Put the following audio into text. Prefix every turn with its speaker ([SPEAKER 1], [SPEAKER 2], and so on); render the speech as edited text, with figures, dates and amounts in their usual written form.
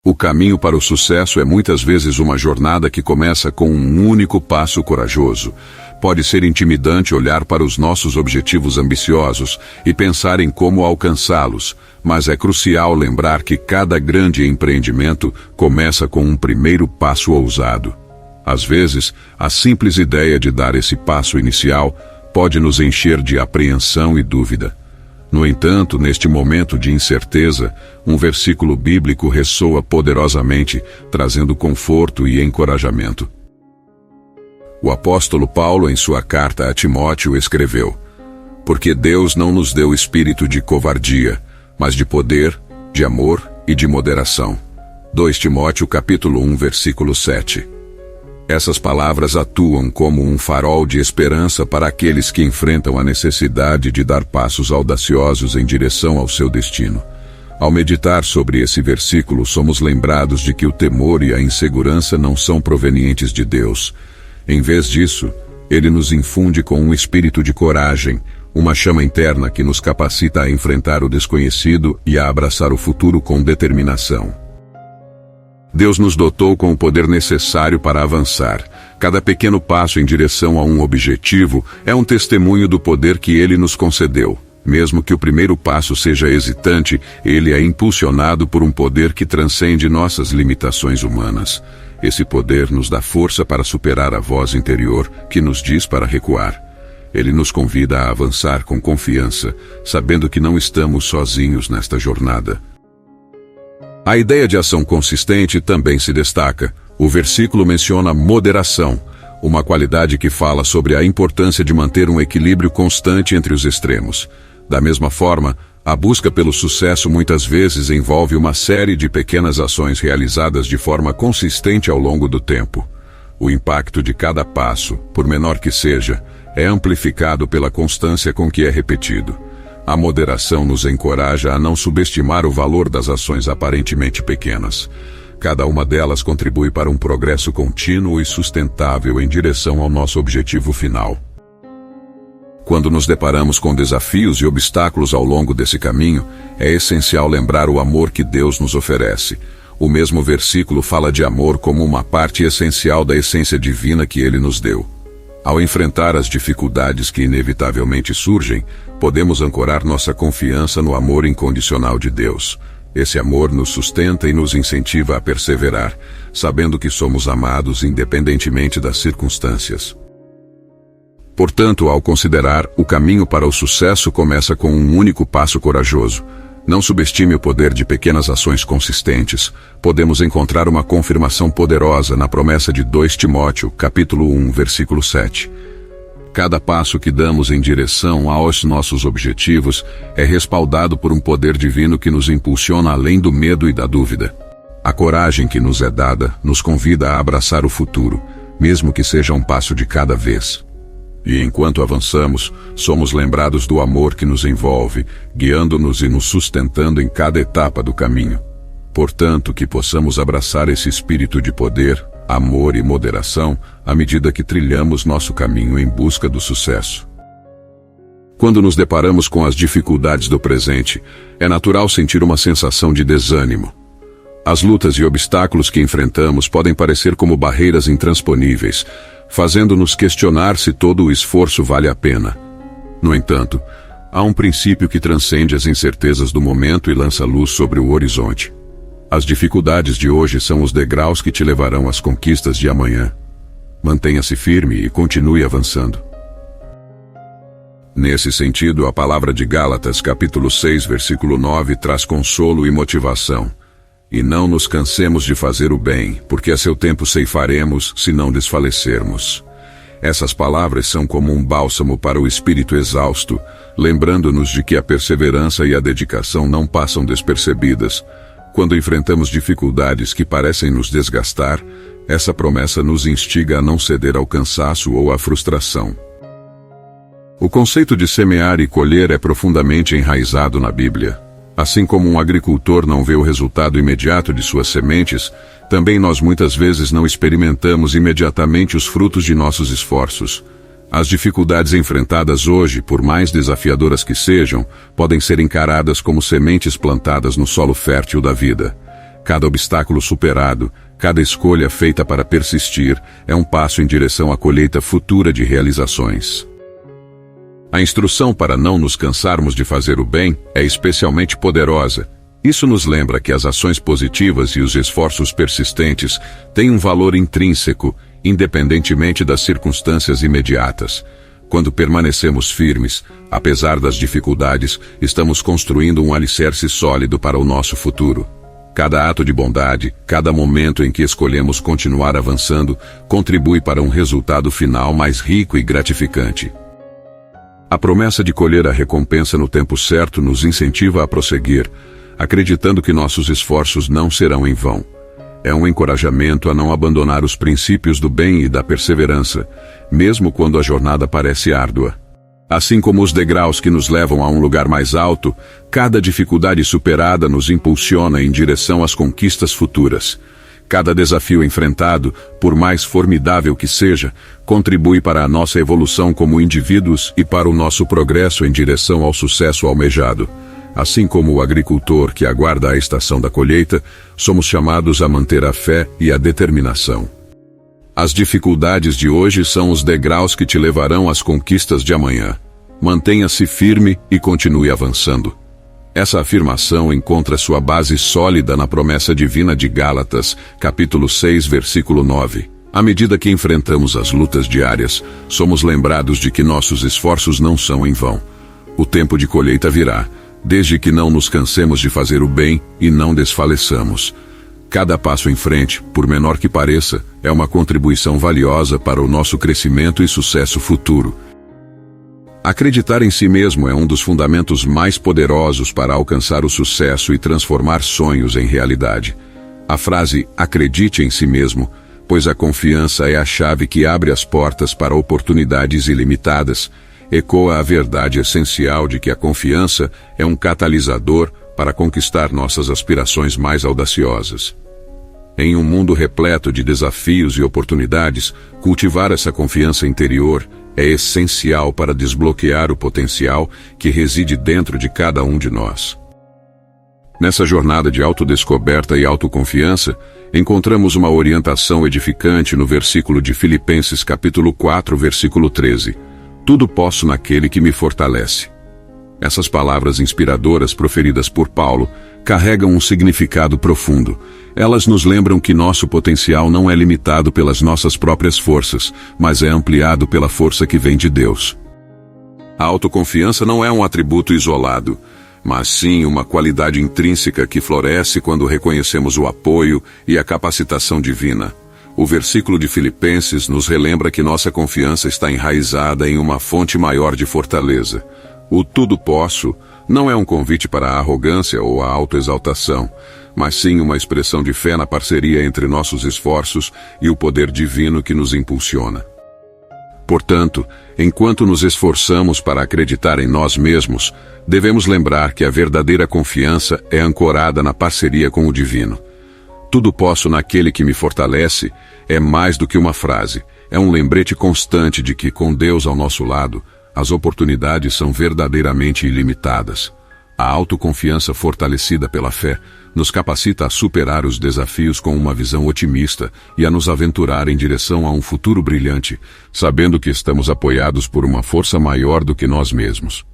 [SPEAKER 1] O caminho para o sucesso é muitas vezes uma jornada que começa com um único passo corajoso. Pode ser intimidante olhar para os nossos objetivos ambiciosos e pensar em como alcançá-los, mas é crucial lembrar que cada grande empreendimento começa com um primeiro passo ousado. Às vezes, a simples ideia de dar esse passo inicial pode nos encher de apreensão e dúvida. No entanto, neste momento de incerteza, um versículo bíblico ressoa poderosamente, trazendo conforto e encorajamento. O apóstolo Paulo, em sua carta a Timóteo, escreveu: "Porque Deus não nos deu espírito de covardia, mas de poder, de amor e de moderação." 2 Timóteo capítulo 1, versículo 7. Essas palavras atuam como um farol de esperança para aqueles que enfrentam a necessidade de dar passos audaciosos em direção ao seu destino. Ao meditar sobre esse versículo, somos lembrados de que o temor e a insegurança não são provenientes de Deus. Em vez disso, Ele nos infunde com um espírito de coragem, uma chama interna que nos capacita a enfrentar o desconhecido e a abraçar o futuro com determinação. Deus nos dotou com o poder necessário para avançar. Cada pequeno passo em direção a um objetivo é um testemunho do poder que Ele nos concedeu. Mesmo que o primeiro passo seja hesitante, ele é impulsionado por um poder que transcende nossas limitações humanas. Esse poder nos dá força para superar a voz interior que nos diz para recuar. Ele nos convida a avançar com confiança, sabendo que não estamos sozinhos nesta jornada. A ideia de ação consistente também se destaca. O versículo menciona moderação, uma qualidade que fala sobre a importância de manter um equilíbrio constante entre os extremos. Da mesma forma, a busca pelo sucesso muitas vezes envolve uma série de pequenas ações realizadas de forma consistente ao longo do tempo. O impacto de cada passo, por menor que seja, é amplificado pela constância com que é repetido. A moderação nos encoraja a não subestimar o valor das ações aparentemente pequenas. Cada uma delas contribui para um progresso contínuo e sustentável em direção ao nosso objetivo final. Quando nos deparamos com desafios e obstáculos ao longo desse caminho, é essencial lembrar o amor que Deus nos oferece. O mesmo versículo fala de amor como uma parte essencial da essência divina que Ele nos deu. Ao enfrentar as dificuldades que inevitavelmente surgem, podemos ancorar nossa confiança no amor incondicional de Deus. Esse amor nos sustenta e nos incentiva a perseverar, sabendo que somos amados independentemente das circunstâncias. Portanto, ao considerar, o caminho para o sucesso começa com um único passo corajoso. Não subestime o poder de pequenas ações consistentes. Podemos encontrar uma confirmação poderosa na promessa de 2 Timóteo, capítulo 1, versículo 7. Cada passo que damos em direção aos nossos objetivos é respaldado por um poder divino que nos impulsiona além do medo e da dúvida. A coragem que nos é dada nos convida a abraçar o futuro, mesmo que seja um passo de cada vez. E enquanto avançamos, somos lembrados do amor que nos envolve, guiando-nos e nos sustentando em cada etapa do caminho. Portanto, que possamos abraçar esse espírito de poder, amor e moderação à medida que trilhamos nosso caminho em busca do sucesso. Quando nos deparamos com as dificuldades do presente, é natural sentir uma sensação de desânimo. As lutas e obstáculos que enfrentamos podem parecer como barreiras intransponíveis, fazendo-nos questionar se todo o esforço vale a pena. No entanto, há um princípio que transcende as incertezas do momento e lança luz sobre o horizonte. As dificuldades de hoje são os degraus que te levarão às conquistas de amanhã. Mantenha-se firme e continue avançando. Nesse sentido, a palavra de Gálatas, capítulo 6, versículo 9, traz consolo e motivação. E não nos cansemos de fazer o bem, porque a seu tempo ceifaremos, se não desfalecermos. Essas palavras são como um bálsamo para o espírito exausto, lembrando-nos de que a perseverança e a dedicação não passam despercebidas. Quando enfrentamos dificuldades que parecem nos desgastar, essa promessa nos instiga a não ceder ao cansaço ou à frustração. O conceito de semear e colher é profundamente enraizado na Bíblia. Assim como um agricultor não vê o resultado imediato de suas sementes, também nós muitas vezes não experimentamos imediatamente os frutos de nossos esforços. As dificuldades enfrentadas hoje, por mais desafiadoras que sejam, podem ser encaradas como sementes plantadas no solo fértil da vida. Cada obstáculo superado, cada escolha feita para persistir, é um passo em direção à colheita futura de realizações. A instrução para não nos cansarmos de fazer o bem é especialmente poderosa. Isso nos lembra que as ações positivas e os esforços persistentes têm um valor intrínseco, independentemente das circunstâncias imediatas. Quando permanecemos firmes, apesar das dificuldades, estamos construindo um alicerce sólido para o nosso futuro. Cada ato de bondade, cada momento em que escolhemos continuar avançando, contribui para um resultado final mais rico e gratificante. A promessa de colher a recompensa no tempo certo nos incentiva a prosseguir, acreditando que nossos esforços não serão em vão. É um encorajamento a não abandonar os princípios do bem e da perseverança, mesmo quando a jornada parece árdua. Assim como os degraus que nos levam a um lugar mais alto, cada dificuldade superada nos impulsiona em direção às conquistas futuras. Cada desafio enfrentado, por mais formidável que seja, contribui para a nossa evolução como indivíduos e para o nosso progresso em direção ao sucesso almejado. Assim como o agricultor que aguarda a estação da colheita, somos chamados a manter a fé e a determinação. As dificuldades de hoje são os degraus que te levarão às conquistas de amanhã. Mantenha-se firme e continue avançando. Essa afirmação encontra sua base sólida na promessa divina de Gálatas, capítulo 6, versículo 9. À medida que enfrentamos as lutas diárias, somos lembrados de que nossos esforços não são em vão. O tempo de colheita virá, desde que não nos cansemos de fazer o bem e não desfaleçamos. Cada passo em frente, por menor que pareça, é uma contribuição valiosa para o nosso crescimento e sucesso futuro. Acreditar em si mesmo é um dos fundamentos mais poderosos para alcançar o sucesso e transformar sonhos em realidade. A frase "acredite em si mesmo", pois a confiança é a chave que abre as portas para oportunidades ilimitadas, ecoa a verdade essencial de que a confiança é um catalisador para conquistar nossas aspirações mais audaciosas. Em um mundo repleto de desafios e oportunidades, cultivar essa confiança interior é essencial para desbloquear o potencial que reside dentro de cada um de nós. Nessa jornada de autodescoberta e autoconfiança, encontramos uma orientação edificante no versículo de Filipenses capítulo 4, versículo 13. Tudo posso naquele que me fortalece. Essas palavras inspiradoras proferidas por Paulo carregam um significado profundo. Elas nos lembram que nosso potencial não é limitado pelas nossas próprias forças, mas é ampliado pela força que vem de Deus. A autoconfiança não é um atributo isolado, mas sim uma qualidade intrínseca que floresce quando reconhecemos o apoio e a capacitação divina. O versículo de Filipenses nos relembra que nossa confiança está enraizada em uma fonte maior de fortaleza. O tudo posso não é um convite para a arrogância ou a autoexaltação, mas sim uma expressão de fé na parceria entre nossos esforços e o poder divino que nos impulsiona. Portanto, enquanto nos esforçamos para acreditar em nós mesmos, devemos lembrar que a verdadeira confiança é ancorada na parceria com o divino. Tudo posso naquele que me fortalece é mais do que uma frase, é um lembrete constante de que, com Deus ao nosso lado, as oportunidades são verdadeiramente ilimitadas. A autoconfiança fortalecida pela fé nos capacita a superar os desafios com uma visão otimista e a nos aventurar em direção a um futuro brilhante, sabendo que estamos apoiados por uma força maior do que nós mesmos.